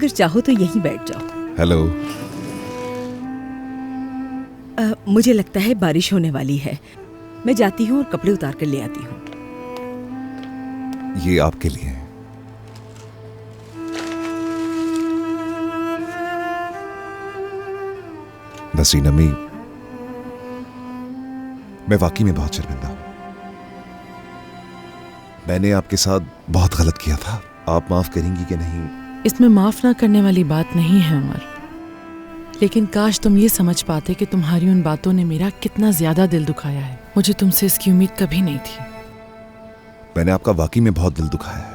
अगर चाहो तो यहीं बैठ जाओ। हेलो। मुझे लगता है बारिश होने वाली है। मैं जाती हूँ और कपड़े उतार कर ले आती हूँ। ये आपके लिए है। नसरीन अम्मी, मैं वाकई में बहुत शर्मिंदा हूं। मैंने आपके साथ बहुत गलत किया था। आप माफ करेंगी कि नहीं? इसमें माफ ना करने वाली बात नहीं है उमर, लेकिन काश तुम ये समझ पाते कि तुम्हारी उन बातों ने मेरा कितना ज्यादा दिल दुखाया है। मुझे तुमसे इसकी उम्मीद कभी नहीं थी। मैंने आपका वाकई में बहुत दिल दुखाया है।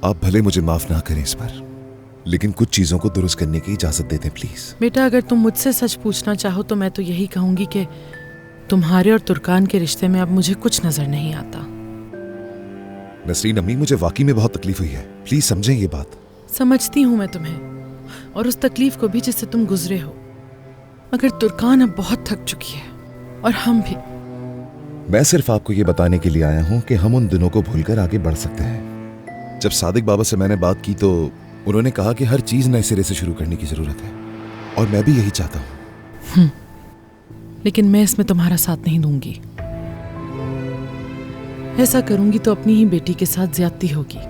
आप भले मुझे माफ ना करें इस पर, लेकिन कुछ चीजों को दुरुस्त करने की इजाजत दे दें प्लीज। बेटा, अगर तुम मुझसे सच पूछना चाहो तो मैं तो यही कहूंगी कि तुम्हारे और तुर्कान के रिश्ते में अब मुझे कुछ नजर नहीं आता। नसरीन अम्मी, मुझे वाकई में बहुत तकलीफ हुई है, प्लीज समझें ये बात। समझती हूँ मैं तुम्हें और उस तकलीफ को भी जिससे तुम गुजरे हो, मगर तुर्कान अब बहुत थक चुकी है और हम भी। मैं सिर्फ आपको ये बताने के लिए आया हूं कि हम उन दिनों को भूलकर आगे बढ़ सकते हैं। जब सादिक बाबा से मैंने बात की तो उन्होंने कहा कि हर चीज नए सिरे से शुरू करने की जरूरत है, और मैं भी यही चाहता हूं। लेकिन मैं इसमें तुम्हारा साथ नहीं दूंगी। ऐसा करूंगी तो अपनी ही बेटी के साथ ज्यादती होगी।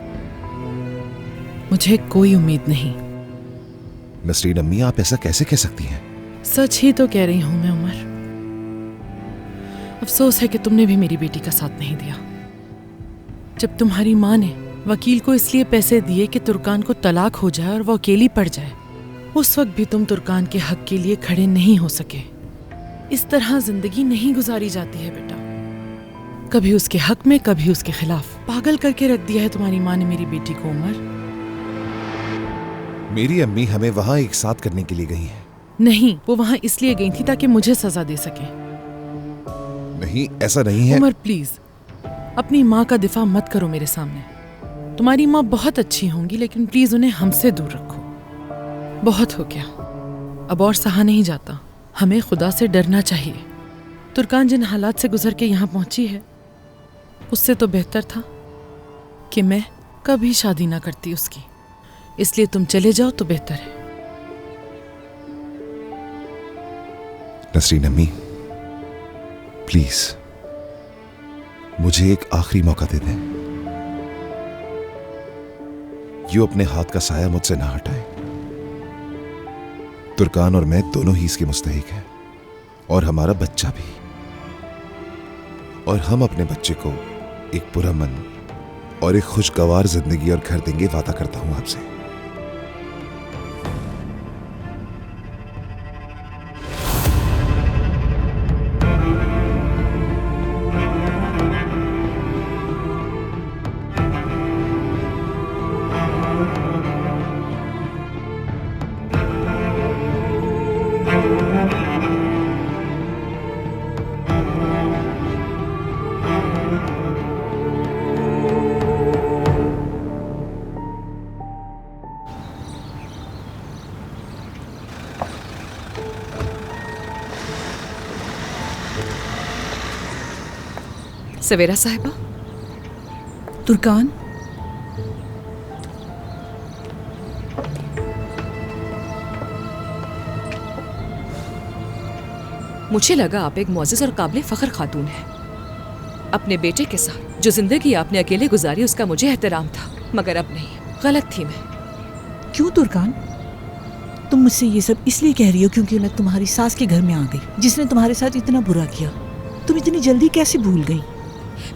मुझे कोई उम्मीद नहीं। नसरीन अम्मी, आप ऐसा कैसे कह सकती हैं? सच ही तो कह रही हूं मैं उमर। अफसोस है कि तुमने भी मेरी बेटी का साथ नहीं दिया। जब तुम्हारी माँ ने वकील को इसलिए पैसे दिए कि तुर्कान को तलाक हो जाए और वो अकेली पड़ जाए, उस वक्त भी तुम तुर्कान के हक के लिए खड़े नहीं हो सके। इस तरह जिंदगी नहीं गुजारी जाती है बेटा। कभी उसके हक में, कभी उसके खिलाफ। पागल करके रख दिया है तुम्हारी माँ ने मेरी बेटी को उमर। मेरी अम्मी हमें वहां एक साथ करने के लिए गई हैं। नहीं, वो वहां इसलिए गई थी ताकि मुझे सजा दे सके। नहीं, ऐसा नहीं है। उमर प्लीज, अपनी माँ का दिफा मत करो मेरे सामने। तुम्हारी माँ बहुत अच्छी होंगी, लेकिन प्लीज उन्हें हमसे दूर रखो। बहुत हो गया, अब और सहा नहीं जाता। हमें खुदा से डरना चाहिए। तुर्कान जिन हालात से गुजर के यहाँ पहुंची है, उससे तो बेहतर था कि मैं कभी शादी ना करती उसकी। इसलिए तुम चले जाओ तो बेहतर है। नसरीन अम्मी, प्लीज मुझे एक आखिरी मौका दे दें। यूं अपने हाथ का साया मुझसे ना हटाए। तुर्कान और मैं दोनों ही इसके मुस्तहिक हैं, और हमारा बच्चा भी। और हम अपने बच्चे को एक पुरअमन और एक खुशगवार जिंदगी और घर देंगे, वादा करता हूं आपसे। सवेरा साहिबा। तुर्कान, मुझे लगा आप एक मुअज़्ज़ज़ और काबिल फ़ख्र खातून हैं। अपने बेटे के साथ जो जिंदगी आपने अकेले गुजारी उसका मुझे एहतराम था, मगर अब नहीं। गलत थी मैं। क्यों तुर्कान? तुम मुझसे ये सब इसलिए कह रही हो क्योंकि मैं तुम्हारी सास के घर में आ गई, जिसने तुम्हारे साथ इतना बुरा किया। तुम इतनी जल्दी कैसे भूल गई?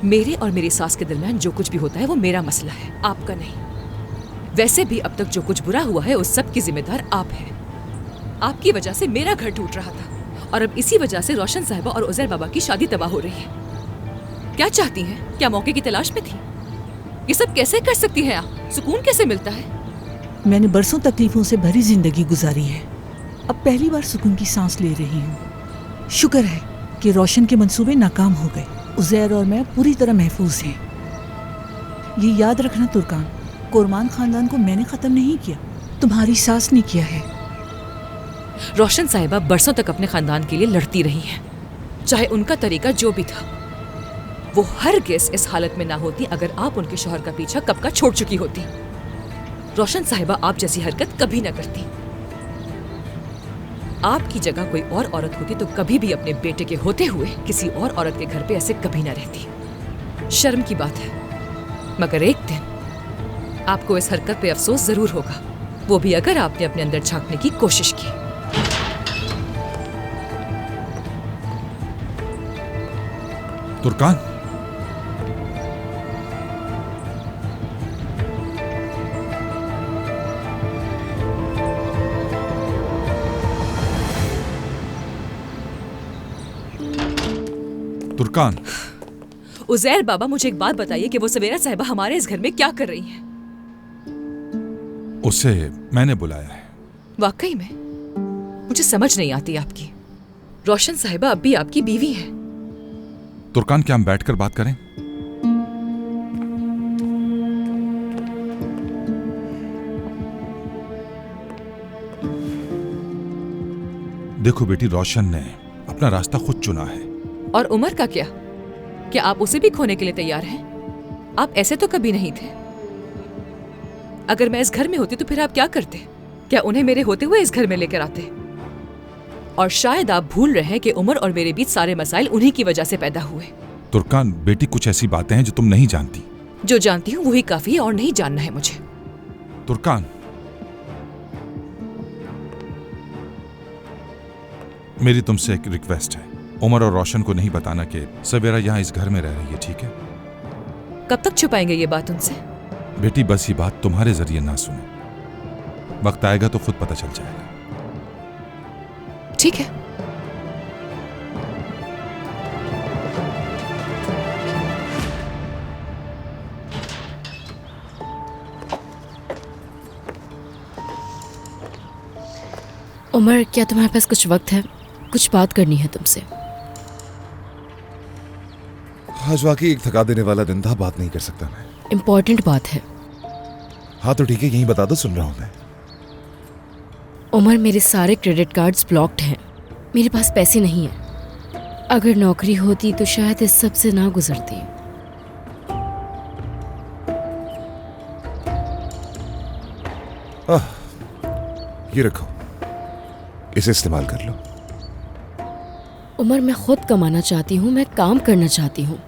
मेरे और मेरी सास के दरमियान जो कुछ भी होता है वो मेरा मसला है, आपका नहीं। वैसे भी अब तक जो कुछ बुरा हुआ है उस सब की जिम्मेदार आप हैं। आपकी वजह से मेरा घर टूट रहा था, और अब इसी वजह से रोशन साहिबा और उज़ैर बाबा की शादी तबाह हो रही है। क्या चाहती हैं? क्या मौके की तलाश में थी? ये सब कैसे कर सकती हैं आप? सुकून कैसे मिलता है? मैंने बरसों तकलीफों से भरी जिंदगी गुजारी है, अब पहली बार सुकून की सांस ले रही हूँ। शुक्र है कि रोशन के मंसूबे नाकाम हो गए। उज़ैर और मैं पूरी तरह महफूज हैं। ये याद रखना तुर्कान, कुरमान खानदान को मैंने खत्म नहीं किया, तुम्हारी सास ने किया है। रोशन साहिबा बरसों तक अपने खानदान के लिए लड़ती रही हैं, चाहे उनका तरीका जो भी था। वो हरगिज़ इस हालत में ना होती अगर आप उनके शौहर का पीछा कब का छोड़ चुकी होती। रोशन साहिबा आप जैसी हरकत कभी ना करती। आपकी जगह कोई और औरत होती तो कभी भी अपने बेटे के होते हुए किसी और औरत के घर पे ऐसे कभी ना रहती। शर्म की बात है, मगर एक दिन आपको इस हरकत पे अफसोस जरूर होगा, वो भी अगर आपने अपने अंदर झांकने की कोशिश की। तुर्कान, तुर्कान, उजैर बाबा, मुझे एक बात बताइए कि वो सवेरा साहिबा हमारे इस घर में क्या कर रही हैं? उसे मैंने बुलाया है। वाकई में मुझे समझ नहीं आती आपकी। रोशन साहिबा अब भी आपकी बीवी है। तुर्कान, क्या हम बैठकर बात करें? देखो बेटी, रोशन ने अपना रास्ता खुद चुना है। और उमर का क्या? क्या आप उसे भी खोने के लिए तैयार हैं? आप ऐसे तो कभी नहीं थे। अगर मैं इस घर में होती तो फिर आप क्या करते? क्या उन्हें मेरे होते हुए इस घर में लेकर आते? और शायद आप भूल रहे हैं कि उमर और मेरे बीच सारे मसाइल उन्हीं की वजह से पैदा हुए। तुर्कान बेटी, कुछ ऐसी बातें हैं जो तुम नहीं जानती। जो जानती हूँ वही काफी है और नहीं जानना है मुझे। तुर्कान, मेरी तुमसे एक रिक्वेस्ट है। उमर और रोशन को नहीं बताना कि सवेरा यहाँ इस घर में रह रही है, ठीक है? कब तक छुपाएंगे ये बात उनसे? बेटी, बस ये बात तुम्हारे जरिए ना सुने। वक्त आएगा तो खुद पता चल जाएगा। ठीक है। उमर, क्या तुम्हारे पास कुछ वक्त है? कुछ बात करनी है तुमसे। आज वाकई एक थका देने वाला दिन था, बात नहीं कर सकता मैं। इम्पोर्टेंट बात है। हाँ तो ठीक है, यहीं बता दो, सुन रहा हूं मैं। उमर, मेरे सारे क्रेडिट कार्ड्स ब्लॉक्ड हैं। मेरे पास पैसे नहीं हैं। अगर नौकरी होती तो शायद इस सब से ना गुजरती। ये रखो, इसे इस्तेमाल कर लो। उमर, मैं खुद कमाना चाहती हूँ, मैं काम करना चाहती हूँ।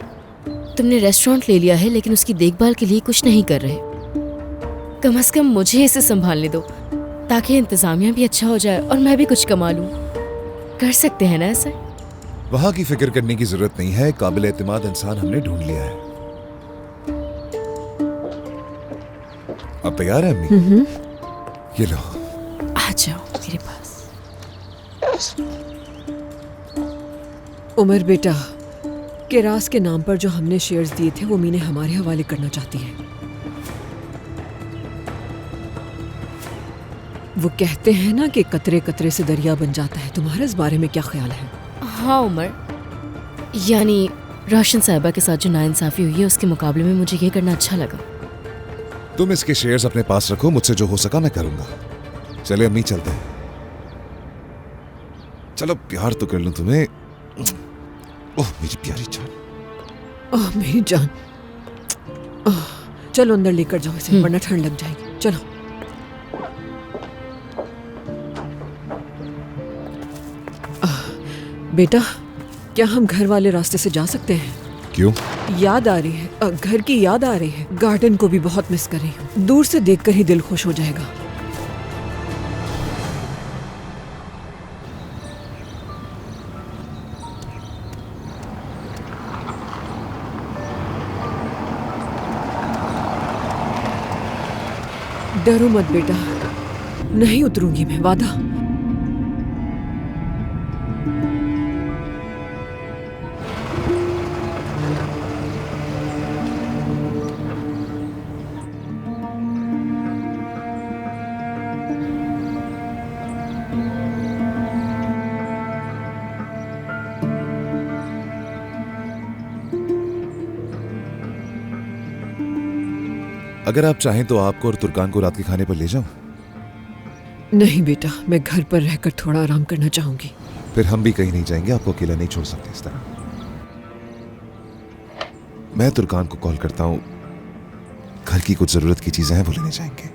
तुमने रेस्टोरेंट ले लिया है लेकिन उसकी देखभाल के लिए कुछ नहीं कर रहे। कम से कम मुझे इसे संभालने दो ताकि इंतजामिया भी अच्छा हो जाए और मैं भी कुछ कमा लूँ। कर सकते हैं ना ऐसा? वहां की फिक्र करने की जरूरत नहीं है, काबिल एतमाद इंसान हमने ढूंढ लिया है। अब तैयार है अम्मी? ये लो। आ जाओ मेरे पास। उमर बेटा, केरास के नाम पर जो हमने शेयर्स दिए थे वो मीने हमारे हवाले करना चाहती है। वो कहते हैं ना कि कतरे कतरे से दरिया बन जाता है। तुम्हारा इस बारे में क्या ख्याल है? हाँ उमर, यानी रोशन साहिबा के साथ जो नाइंसाफी हुई है उसके मुकाबले में मुझे ये करना अच्छा लगा। तुम इसके शेयर्स अपने पास रखो, मुझसे जो हो सका मैं करूंगा। चले अम्मी, चलते हैं। चलो प्यार तो कर लूं तुम्हें। ओह मेरी प्यारी जान। ओह मेरी जान। ओह, चलो अंदर लेकर जाओ इसे, वरना ठंड लग जाएगी। चलो। बेटा, क्या हम घर वाले रास्ते से जा सकते हैं? क्यों? याद आ रही है, घर की याद आ रही है। गार्डन को भी बहुत मिस कर रही हूँ। दूर से देखकर ही दिल खुश हो जाएगा। डरो मत बेटा, नहीं उतरूंगी मैं, वादा। अगर आप चाहें तो आपको और तुर्कान को रात के खाने पर ले जाऊं? नहीं बेटा, मैं घर पर रहकर थोड़ा आराम करना चाहूंगी। फिर हम भी कहीं नहीं जाएंगे, आपको अकेला नहीं छोड़ सकते इस तरह। मैं तुर्कान को कॉल करता हूं, घर की कुछ जरूरत की चीजें हैं वो लेने जाएंगे।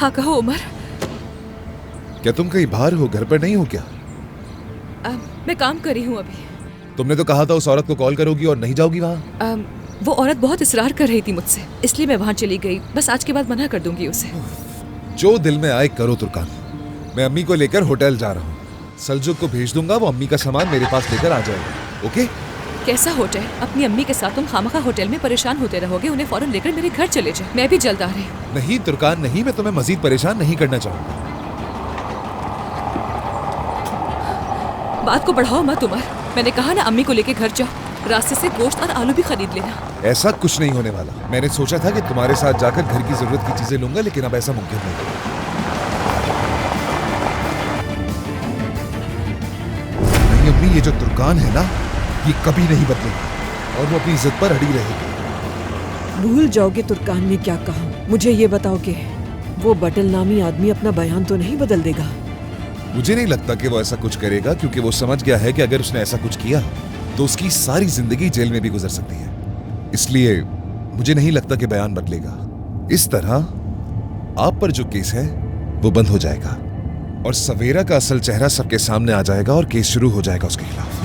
हाँ कहो उमर। क्या तुम कहीं बाहर हो, घर पर नहीं हो क्या? मैं काम कर रही हूँ अभी। तुमने तो कहा था उस औरत को कॉल करोगी और नहीं जाओगी वहाँ। वो औरत बहुत इसरार कर रही थी मुझसे, इसलिए मैं वहाँ चली गई। बस आज के बाद मना कर दूंगी उसे। जो दिल में आए करो तुर्कान। मैं अम्मी को लेकर होटल जा रहा हूँ। सलजुक को भेज दूंगा, वो अम्मी का सामान मेरे पास लेकर आ जाएगा। ओके? कैसा होटल? अपनी अम्मी के साथ तुम खामखा होटल में परेशान होते रहोगे। उन्हें फौरन लेकर मेरे घर चले जाओ। मैं भी जल्द आ रही हूँ। नहीं तुर्कान नहीं, मैं तुम्हें मजीद परेशान नहीं करना चाहूंगा। बात को बढ़ाओ मत उमर। मैंने कहा ना अम्मी को लेके घर जाओ। रास्ते से गोश्त और आलू भी खरीद लेना। ऐसा कुछ नहीं होने वाला। मैंने सोचा था कि तुम्हारे साथ जाकर घर की जरूरत की चीजें लूंगा, लेकिन अब ऐसा मुमकिन नहीं। नहीं अम्मी, ये जो तुर्कान है ना, ये कभी नहीं बदलेगा और वो अपनी जिद पर अड़ी रहेगी। भूल जाओगे तुर्कान ने क्या कहा? मुझे ये बताओ कि वो बटल नामी आदमी अपना बयान तो नहीं बदल देगा? मुझे नहीं लगता कि वो ऐसा कुछ करेगा, क्योंकि वो समझ गया है कि अगर उसने ऐसा कुछ किया तो उसकी सारी जिंदगी जेल में भी गुजर सकती है। इसलिए मुझे नहीं लगता कि बयान बदलेगा। इस तरह आप पर जो केस है वो बंद हो जाएगा और सवेरा का असल चेहरा सबके सामने आ जाएगा और केस शुरू हो जाएगा उसके खिलाफ।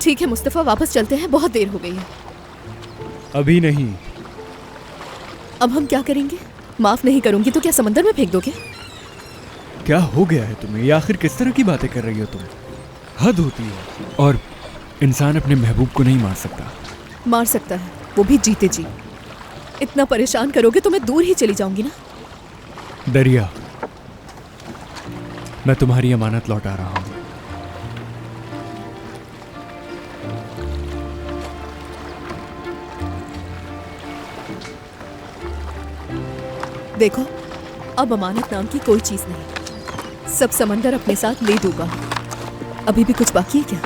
ठीक है मुस्तफा, वापस चलते हैं, बहुत देर हो गई है। अभी नहीं। अब हम क्या करेंगे? माफ नहीं करूंगी तो क्या समंदर में फेंक दोगे? क्या हो गया है तुम्हें? ये आखिर किस तरह की बातें कर रही हो तुम? हद होती है। और इंसान अपने महबूब को नहीं मार सकता। मार सकता है, वो भी जीते जी। इतना परेशान करोगे तो मैं दूर ही चली जाऊंगी ना। दरिया, मैं तुम्हारी अमानत लौटा रहा हूं। देखो, अब अमानत नाम की कोई चीज नहीं। सब समंदर अपने साथ ले दूंगा। अभी भी कुछ बाकी है क्या?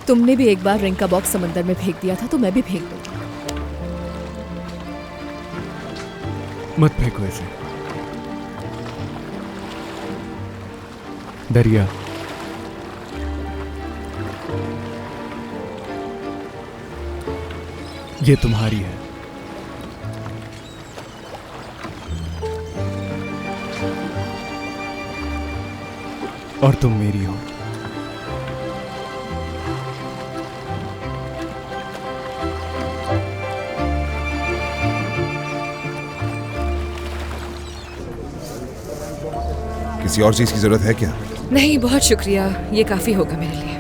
तुमने भी एक बार रिंग का बॉक्स समंदर में फेंक दिया था, तो मैं भी फेंक दूंगा। मत फेंको ऐसे। दरिया, ये तुम्हारी है। और तुम मेरी हो। किसी और चीज की जरूरत है क्या? नहीं, बहुत शुक्रिया, ये काफी होगा मेरे लिए।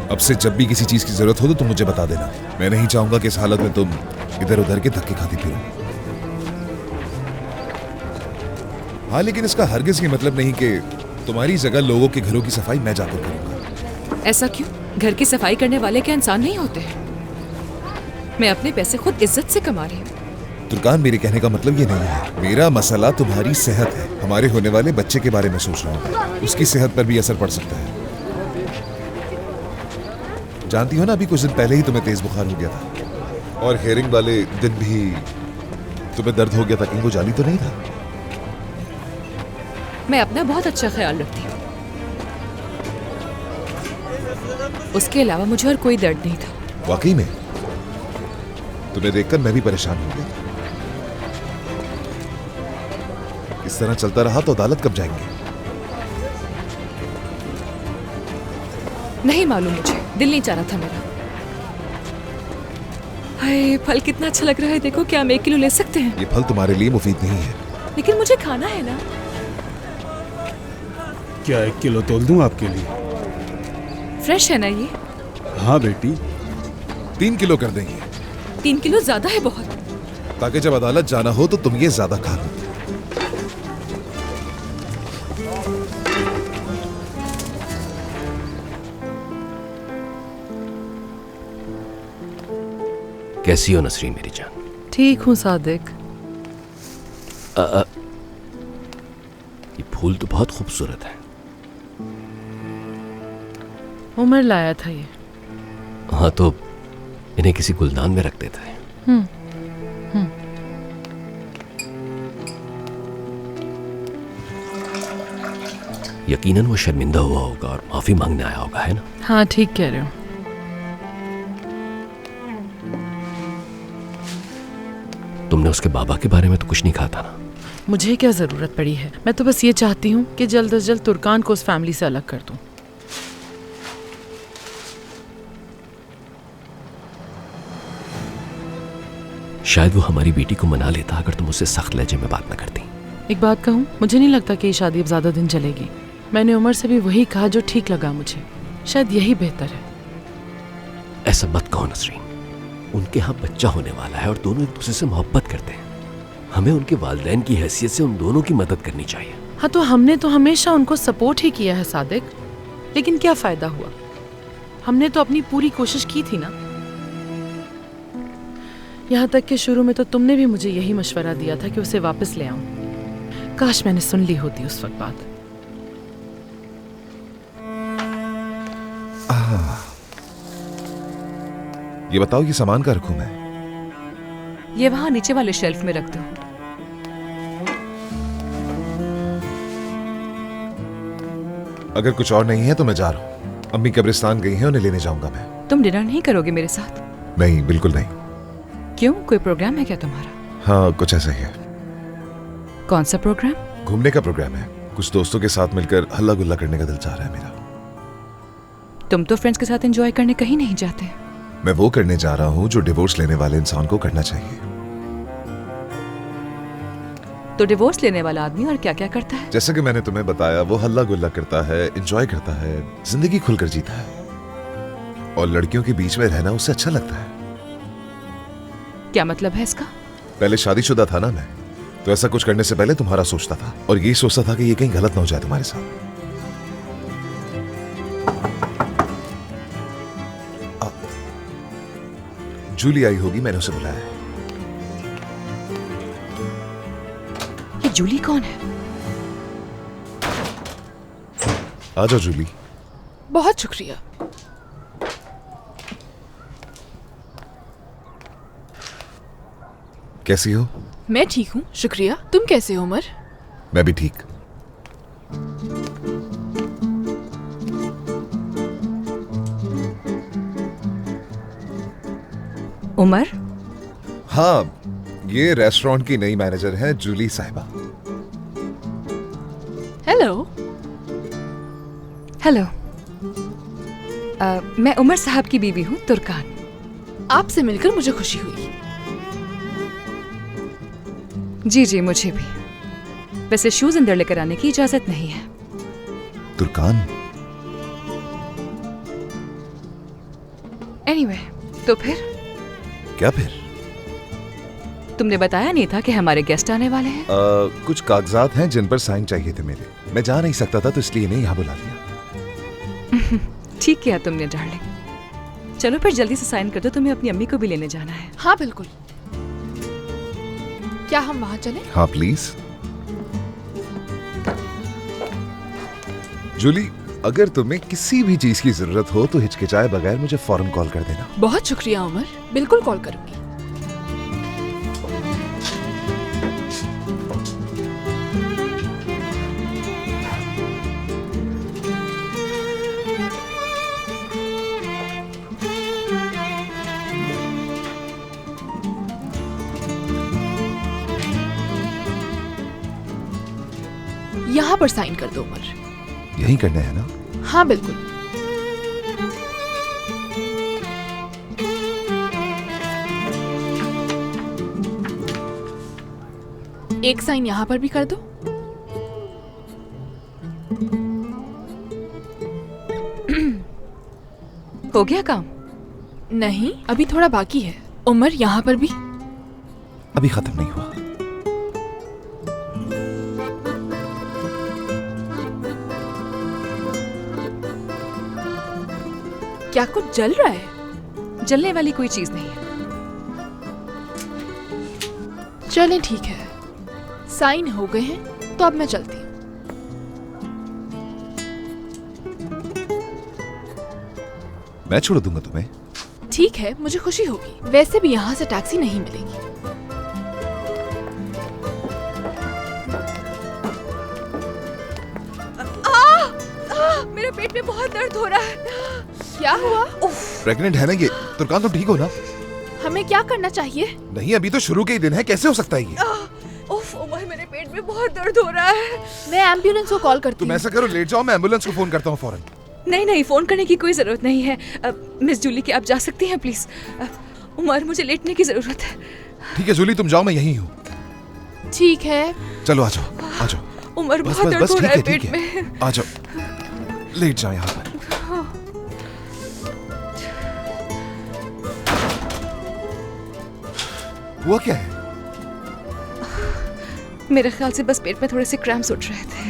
अब से जब भी किसी चीज की जरूरत हो तो तुम मुझे बता देना। मैं नहीं चाहूंगा कि इस हालत में तुम इधर उधर के धक्के खाती फिरो। हाँ, लेकिन इसका हरगिज ये मतलब नहीं कि तुम्हारी जगह लोगों के घरों की सफाई मैं जाकर करूंगा। ऐसा क्यों? घर की सफाई करने वाले क्या इंसान नहीं होते? मैं अपने पैसे खुद इज्जत से कमा रही हूँ। तुर्कान, मेरे कहने का मतलब ये नहीं है। मेरा मसला तुम्हारी सेहत है। हमारे होने वाले बच्चे के बारे में सोच रहा हूँ। उसकी सेहत पर भी असर पड़ सकता है। जानती हो ना, अभी कुछ दिन पहले ही तुम्हें तेज बुखार हो गया था और हेयरिंग वाले दिन भी तुम्हें दर्द हो गया था। कहीं वो जाली तो नहीं था? मैं अपना बहुत अच्छा ख्याल रखती हूँ। उसके अलावा मुझे और कोई दर्द नहीं था। वाकई में? तुम्हें देखकर मैं भी परेशान हो गई। इस तरह चलता रहा तो अदालत कब जाएंगे? नहीं मालूम, मुझे दिल नहीं चाह रहा था मेरा। हाय, फल कितना अच्छा लग रहा है। देखो, क्या हम 1 किलो ले सकते हैं? ये फल तुम्हारे लिए मुफीद नहीं है। लेकिन मुझे खाना है ना। क्या 1 किलो तोल दूं आपके लिए? फ्रेश है ना ये? हाँ बेटी। 3 किलो कर देंगे। 3 किलो ज्यादा है बहुत। ताकि जब अदालत जाना हो तो तुम ये ज्यादा खा लो। कैसी हो नसरीन मेरी जान? ठीक हूँ सादिक। ये फूल तो बहुत खूबसूरत है। उमर लाया था ये। हाँ, तो इन्हें किसी गुलदान में रख देता है। यकीनन वो शर्मिंदा हुआ होगा और माफी मांगने आया होगा, है ना? हाँ, ठीक कह रहे हो। तुमने उसके बाबा के बारे में तो कुछ नहीं कहा था ना? मुझे क्या जरूरत पड़ी है? मैं तो बस ये चाहती हूँ कि जल्द से जल्द तुर्कान को उस फैमिली से अलग कर दूं। शायद वो हमारी बेटी को मना लेता अगर तुम उससे सख्त लहजे में बात न करती। एक बात कहूँ, मुझे नहीं लगता कि ये शादी अब ज्यादा दिन चलेगी। मैंने उमर से भी वही कहा जो ठीक लगा मुझे। शायद यही बेहतर है। ऐसा मत कहो नसरीन, उनके यहाँ बच्चा होने वाला है और दोनों एक दूसरे से मोहब्बत करते हैं। हमें उनके वालिदैन की हैसियत से उन दोनों की मदद करनी चाहिए। हाँ, तो हमने तो हमेशा उनको सपोर्ट ही किया है सादिक, लेकिन क्या फायदा हुआ? हमने तो अपनी पूरी कोशिश की थी ना। यहाँ तक कि शुरू में तो तुमने भी मुझे यही मशवरा दिया था कि उसे वापस ले आऊं। काश मैंने सुन ली होती उस वक्त बात। ये बताओ, ये सामान का रखूं मैं? ये वहां नीचे वाले शेल्फ में रख दो। अगर कुछ और नहीं है तो मैं जा रहा हूँ। अम्मी कब्रिस्तान गई हैं, उन्हें लेने जाऊंगा मैं। तुम डिनर नहीं करोगे मेरे साथ? नहीं, बिल्कुल नहीं। क्यों, कोई प्रोग्राम है क्या तुम्हारा? हाँ, कुछ ऐसा ही है। कौन सा प्रोग्राम? घूमने का प्रोग्राम है। कुछ दोस्तों के साथ मिलकर हल्ला गुल्ला करने का दिल चाह रहा है मेरा। तुम तो फ्रेंड्स के साथ एंजॉय करने कहीं नहीं जाते। मैं वो करने जा रहा हूँ जो डिवोर्स लेने वाले इंसान को करना चाहिए। तो डिवोर्स लेने वाला आदमी और क्या क्या करता है? जैसे कि मैंने तुम्हें बताया, वो हल्ला गुल्ला करता है, एंजॉय करता है, जिंदगी खुलकर जीता है और लड़कियों के बीच में रहना उसे अच्छा लगता है। क्या मतलब है इसका? पहले शादीशुदा था ना मैं, तो ऐसा कुछ करने से पहले तुम्हारा सोचता था और यही सोचता था कि ये कहीं गलत ना हो जाए तुम्हारे साथ। जूली आई होगी, मैंने उसे बुलाया है। ये जूली कौन है? आ जाओ जूली। बहुत शुक्रिया। कैसी हो? मैं ठीक हूँ, शुक्रिया। तुम कैसे हो उमर? मैं भी ठीक। उमर? हाँ, ये रेस्टोरेंट की नई मैनेजर है जूली साहिबा। हेलो। हेलो। मैं उमर साहब की बीवी हूँ, तुर्कान। आपसे मिलकर मुझे खुशी हुई। जी जी, मुझे भी। वैसे शूज अंदर लेकर आने की इजाजत नहीं है। तुर्कान? एनीवे, तो फिर? क्या फिर? तुमने बताया नहीं था कि हमारे गेस्ट आने वाले हैं? कुछ कागजात हैं जिन पर साइन चाहिए थे मेरे। मैं जा नहीं सकता था, तो इसलिए इन्हें यहाँ बुला लिया। ठीक किया तुमने डार्लिंग। चलो फिर जल्दी से साइन कर दो, तुम्हें अपनी अम्मी को भी लेने जाना है। हाँ बिल्कुल। क्या हम वहाँ चलें? हाँ प्लीज। जूली, अगर तुम्हें किसी भी चीज की जरूरत हो तो हिचकिचाए बगैर मुझे फौरन कॉल कर देना। बहुत शुक्रिया उमर, बिल्कुल कॉल करूंगी। यहाँ पर साइन कर दो उमर। यही करना है ना? हाँ बिल्कुल। एक साइन यहाँ पर भी कर दो। हो गया काम? नहीं, अभी थोड़ा बाकी है। उमर, यहाँ पर भी। अभी खत्म नहीं हुआ। क्या कुछ जल रहा है? जलने वाली कोई चीज नहीं है। चलें ठीक है, साइन हो गए हैं तो अब मैं चलती हूँ। मैं छोड़ दूंगा तुम्हें। ठीक है, मुझे खुशी होगी। वैसे भी यहाँ से टैक्सी नहीं मिलेगी। मेरे पेट में बहुत दर्द हो रहा है। क्या हुआ? प्रेग्नेंट है ना ये? तुर्कान, तुम ठीक हो ना? हमें क्या करना चाहिए? नहीं, अभी तो शुरू के ही दिन है, कैसे हो सकता है ये? उफ, उमर, मेरे पेट में बहुत दर्द हो रहा है। मैं एम्बुलेंस को कॉल करती हूँ। तुम ऐसा करो, लेट जाओ, मैं एम्बुलेंस को फोन करता हूँ फौरन। नहीं नहीं, फोन करने की कोई जरूरत नहीं है। मिस जूली की आप जा सकती हैं प्लीज। उमर, मुझे लेटने की जरूरत है। ठीक है जूली, तुम जाओ, मैं यहीं हूँ। ठीक है। चलो आ जाओ, आ जाओ। उमर, बहुत दर्द हो रहा है पेट में। आ जाओ, लेट जाओ यहाँ पर। हुआ क्या है? मेरे ख्याल से बस पेट में थोड़े से क्रैम्प्स उठ रहे थे।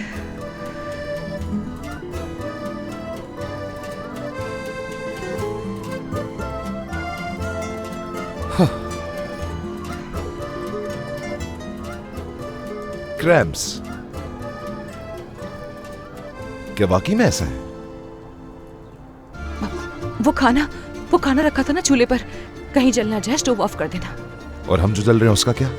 क्रैम्प्स? क्या वाकई में ऐसा है? वो खाना रखा था ना चूल्हे पर, कहीं जल ना जाए, स्टोव ऑफ कर देना। और हम जो जल रहे हैं उसका क्या?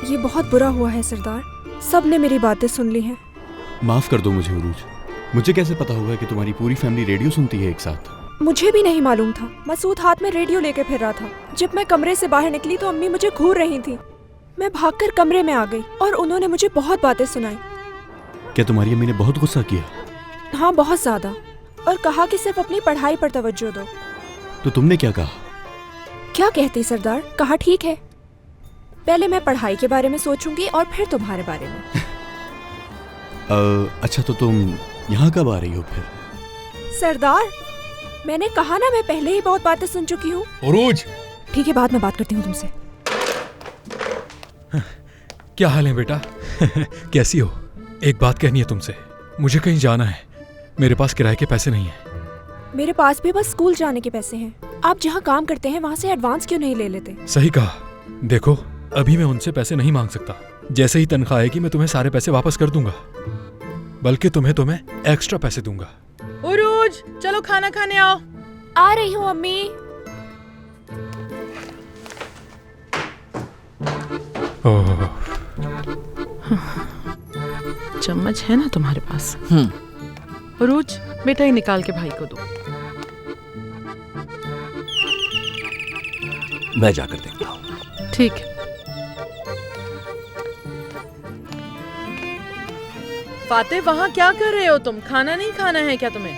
ये बहुत बुरा हुआ है सरदार, सब ने मेरी बातें सुन ली हैं। माफ कर दो मुझे उरूज, मुझे कैसे पता होगा कि तुम्हारी पूरी फैमिली रेडियो सुनती है एक साथ? मुझे भी नहीं मालूम था। मसूद हाथ में रेडियो लेके फिर रहा था। जब मैं कमरे से बाहर निकली तो अम्मी मुझे घूर रही थी। मैं भागकर कमरे में आ गई और उन्होंने मुझे बहुत बातें सुनाई। क्या तुम्हारी अम्मी ने बहुत गुस्सा किया? हाँ, बहुत ज्यादा, और कहा कि सिर्फ अपनी पढ़ाई पर तवज्जो दो। तो तुमने क्या कहा? क्या कहती सरदार, कहा ठीक है, पहले मैं पढ़ाई के बारे में सोचूंगी और फिर तुम्हारे बारे में। अच्छा, तो तुम यहाँ कब आ रही हो फिर? सरदार, मैंने कहा ना, मैं पहले ही बहुत बातें सुन चुकी हूँ। उरूज! ठीक है, बाद में बात करती हूँ तुमसे। क्या हाल है बेटा? कैसी हो? एक बात कहनी है तुमसे, मुझे कहीं जाना है, मेरे पास किराए के पैसे नहीं हैं। मेरे पास भी बस स्कूल जाने के पैसे हैं। आप जहाँ काम करते हैं वहाँ से एडवांस क्यों नहीं ले लेते? सही कहा। देखो, अभी मैं उनसे पैसे नहीं मांग सकता। जैसे ही तनख्वाह आएगी मैं तुम्हें सारे पैसे वापस कर दूंगा, बल्कि तुम्हें तो मैं एक्स्ट्रा पैसे दूंगा। उरूज, चलो खाना खाने आओ। आ रही हूँ अम्मी। ओह, चम्मच है ना तुम्हारे पास? उरूज, बेटा ये निकाल के भाई को दो। मैं जाकर देखता हूँ। ठीक है। फाते, वहाँ क्या कर रहे हो तुम? खाना नहीं खाना है क्या तुम्हें?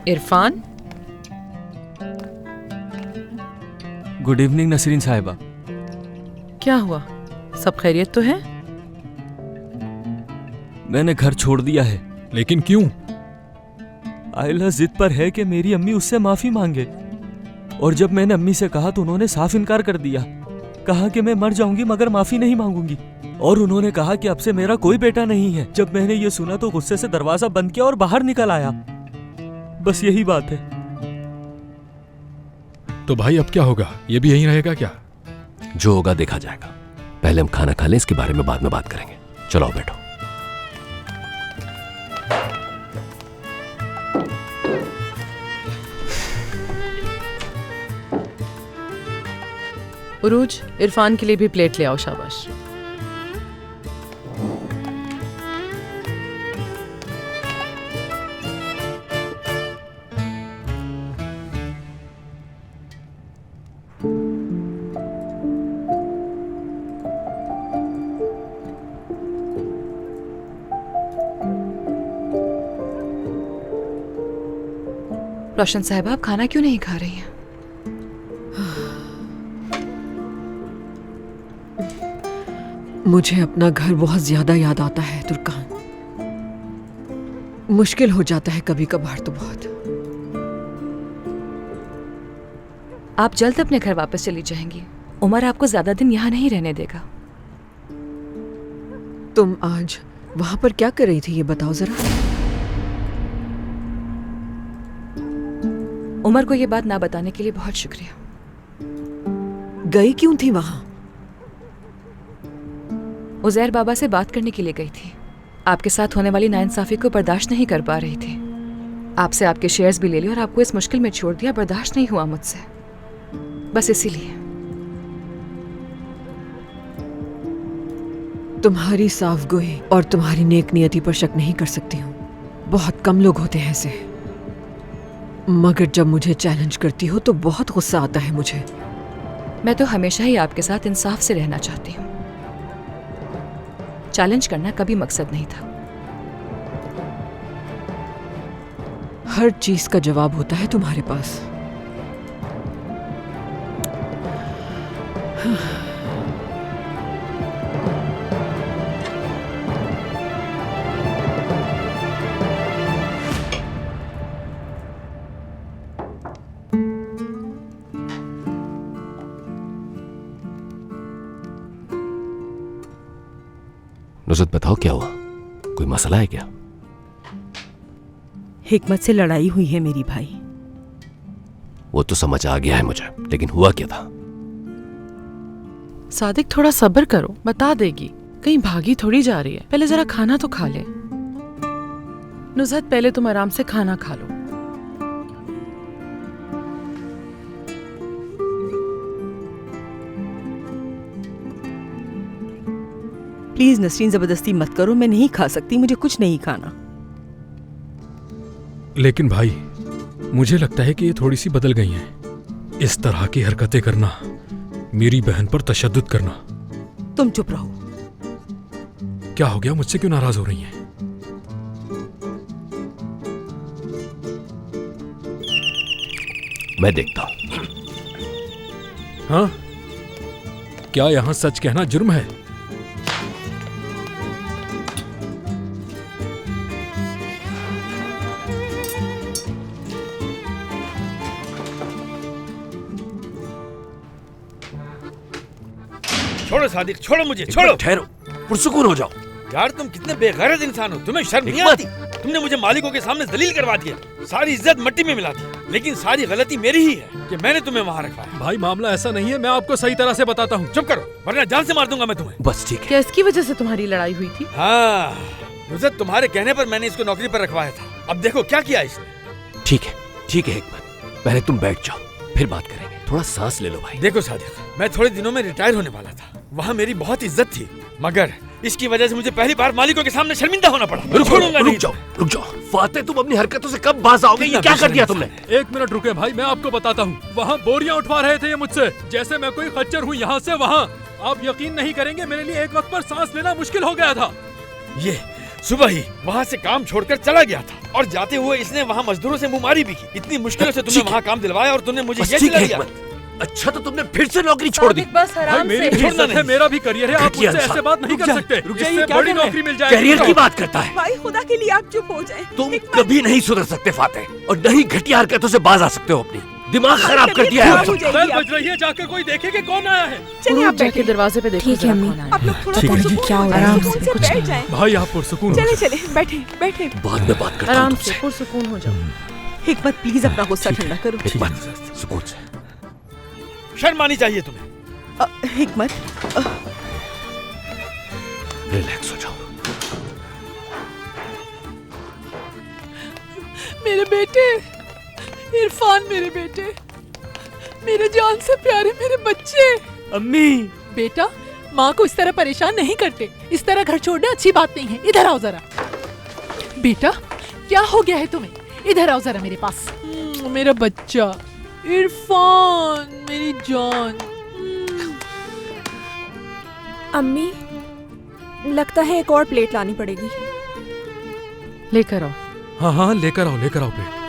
इरफान, गुड इवनिंग नसरीन साहिबा। क्या हुआ? सब खैरियत तो है? मैंने घर छोड़ दिया है। लेकिन क्यों? आयला जिद पर है कि मेरी अम्मी उससे माफी मांगे, और जब मैंने अम्मी से कहा तो उन्होंने साफ इनकार कर दिया। कहा कि मैं मर जाऊंगी मगर माफी नहीं मांगूंगी, और उन्होंने कहा कि अब से मेरा कोई बेटा नहीं है। जब मैंने ये सुना तो गुस्से से दरवाजा बंद किया और बाहर निकल आया। बस यही बात है। तो भाई अब क्या होगा? ये भी यहीं रहेगा क्या? जो होगा देखा जाएगा, पहले हम खाना खा लें, इसके बारे में बाद में बात करेंगे। चलो बैठो। उरूज, इरफान के लिए भी प्लेट ले आओ। शाबाश। रोशन साहब, आप खाना क्यों नहीं खा रही हैं? मुझे अपना घर बहुत ज्यादा याद आता है तुर्कान। मुश्किल हो जाता है कभी कभार तो बहुत। आप जल्द अपने घर वापस चली जाएंगी। उमर आपको ज्यादा दिन यहाँ नहीं रहने देगा। तुम आज वहां पर क्या कर रही थी, ये बताओ जरा। उमर को ये बात ना बताने के लिए बहुत शुक्रिया। गई क्यों थी वहां? उजैर बाबा से बात करने के लिए गई थी। आपके साथ होने वाली नाइंसाफी को बर्दाश्त नहीं कर पा रही थी। आपसे आपके शेयर्स भी ले लिए और आपको इस मुश्किल में छोड़ दिया। बर्दाश्त नहीं हुआ मुझसे, बस इसीलिए। तुम्हारी साफ गोई और तुम्हारी नेक नियति पर शक नहीं कर सकती हूँ। बहुत कम लोग होते हैं ऐसे, मगर जब मुझे चैलेंज करती हो तो बहुत गुस्सा आता है मुझे। मैं तो हमेशा ही आपके साथ इंसाफ से रहना चाहती हूँ। चैलेंज करना कभी मकसद नहीं था। हर चीज का जवाब होता है तुम्हारे पास। नुसरत बताओ क्या हुआ, कोई मसला है क्या? हिकमत से लड़ाई हुई है मेरी भाई। वो तो समझ आ गया है मुझे, लेकिन हुआ क्या था? सादिक थोड़ा सब्र करो, बता देगी। कहीं भागी थोड़ी जा रही है। पहले जरा खाना तो खा ले। नुसरत पहले तुम आराम से खाना खा लो। प्लीज नसरीन, जबरदस्ती मत करो। मैं नहीं खा सकती, मुझे कुछ नहीं खाना। लेकिन भाई, मुझे लगता है कि ये थोड़ी सी बदल गई हैं। इस तरह की हरकतें करना, मेरी बहन पर तशद्दुद करना। तुम चुप रहो। क्या हो गया, मुझसे क्यों नाराज हो रही हैं? मैं देखता हूं। हाँ, क्या यहां सच कहना जुर्म है? छोड़ो सादिक, छोड़ो मुझे, छोड़ो। ठहरो, पुरसुकून हो जाओ। यार तुम कितने बेगैरत इंसान हो, तुम्हें शर्म नहीं आती? तुमने मुझे मालिकों के सामने जलील करवा दिया, सारी इज्जत मिट्टी में मिला दी। लेकिन सारी गलती मेरी ही है कि मैंने तुम्हें वहाँ रखवाया। भाई मामला ऐसा नहीं है, मैं आपको सही तरह से बताता हूँ। चुप करो, वरना जान से मार दूंगा मैं तुम्हें। बस ठीक है। क्या इसकी वजह से तुम्हारी लड़ाई हुई थी? हाँ नुसरत, तुम्हारे कहने पर मैंने इसको नौकरी पर रखवाया था। अब देखो क्या किया इसने। ठीक है हिकमत, पहले तुम बैठ जाओ, फिर बात करेंगे। थोड़ा सांस ले लो भाई। देखो सादिक, मैं थोड़े दिनों में रिटायर होने वाला था। वहाँ मेरी बहुत इज्जत थी, मगर इसकी वजह से मुझे पहली बार मालिकों के सामने शर्मिंदा होना पड़ा। रुक जाओ। फाते, तुम अपनी हरकतों से कब बाज आओगे? ये क्या कर दिया तुमने? 1 मिनट रुके भाई, मैं आपको बताता हूँ। वहाँ बोरियां उठवा रहे थे ये मुझसे, जैसे मैं कोई खच्चर हूँ यहाँ से वहाँ। आप यकीन नहीं करेंगे, मेरे लिए एक वक्त पर सांस लेना मुश्किल हो गया था। ये सुबह ही वहाँ से काम छोड़कर चला गया था और जाते हुए इसने वहाँ मजदूरों से मुंहमारी भी की। इतनी मुश्किलों से तुमने वहाँ काम दिलवाया और तुमने मुझे ये दिला दिया। अच्छा, तो तुमने फिर से नौकरी छोड़ दी? बस आराम मेरी से। इज्जत है, मेरा भी करियर है, आप मुझसे ऐसे बात नहीं कर सकते। इससे बड़ी नौकरी मिल जाएगी। करियर की बात करता है भाई, खुदा के लिए आप चुप हो जाएं। तुम कभी नहीं सुधर सकते फाते, और नहीं घटिया हरकतों से बाज आ सकते हो। अपनी दिमाग खराब कर दिया है। बेल बज रही है, जाकर कोई देखे कि कौन आया है। चलिए आप जाके दरवाजे पे देखो। ठीक है अम्मी। आप लोग थोड़ा ठीक है, पुरसुकून क्या हो से रहा है? सुकून से कुछ बैठ जाएं। भाई आप पुरसुकून चले चले, बैठे बैठे। बाद में बात करता हूँ आराम तुमसे। से पुरसुकून हो जाओ। हिकमत प्लीज अपना गुस्सा ठंडा करो। हिकमत, सुकून से। शर्म आनी चाहिए तुम्हें। हिकमत, रिलैक्स हो जाओ। मेरे बेटे इरफान, मेरे बेटे, मेरे जान से प्यारे मेरे बच्चे। अम्मी, बेटा, माँ को इस तरह परेशान नहीं करते। इस तरह घर छोड़ना अच्छी बात नहीं है। इधर आओ जरा। बेटा, क्या हो गया है तुम्हें? इधर आओ जरा मेरे पास। मेरा बच्चा इरफान, मेरी जान। अम्मी, लगता है एक और प्लेट लानी पड़ेगी। लेकर आओ। हाँ, लेकर आओ प्लेट।